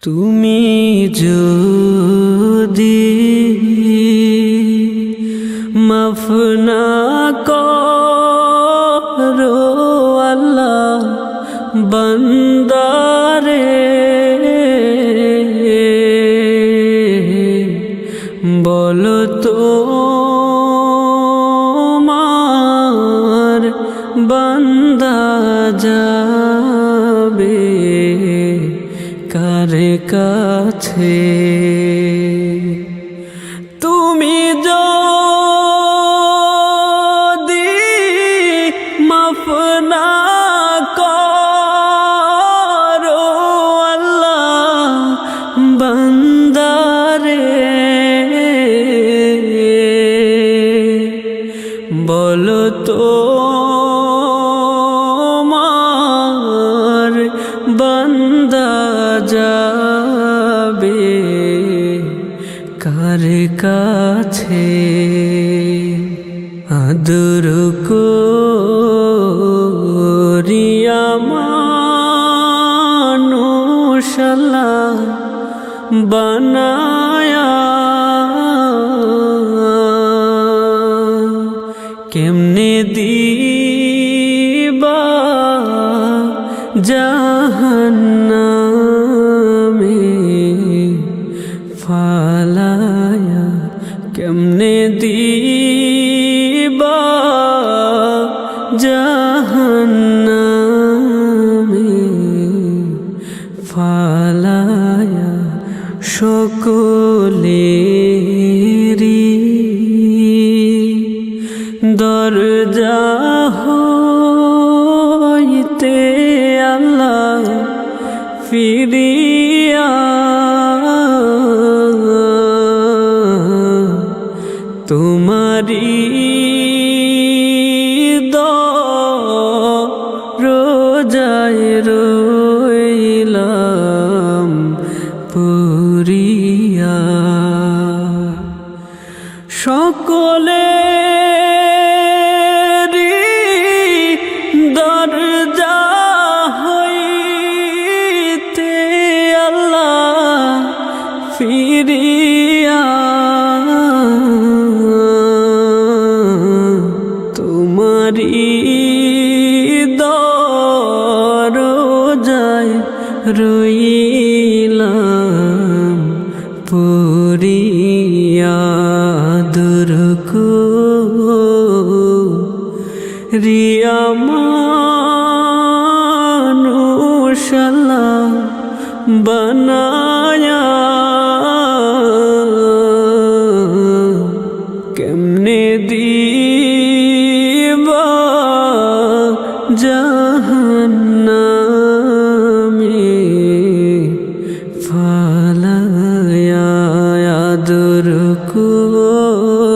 তুমি যদি মাফ না করো আল্লাহ বান্দারে, বলো তোমার বান্দা যাবে কার কাছে? তুমি যদি মাফ না করো আল্লাহ বান্দারে, বলো তোমার বান্দা যাবে কার কাছে? আদর করিয়া মানুষ আল্লাহ বানায়া, কেমনে দিবা জাহান্নামে ফালায়া, কেমনে দিবা জাহান্নামে ফালায়া? সকলেরই দরজা হইতে আল্লাহ ফিরিয়া তোমারি দরজায় রইলাম পুরিয়া। সকলেরই দরজা হইতে আল্লাহ ফিরিয়া তোমারি দরজায় রইলাম পুরিয়া। আদর করিয়া মানুষ আল্লাহ বানায়া, কেমনে দিবা জাহান্নামে ফালায়া? আদর করিয়া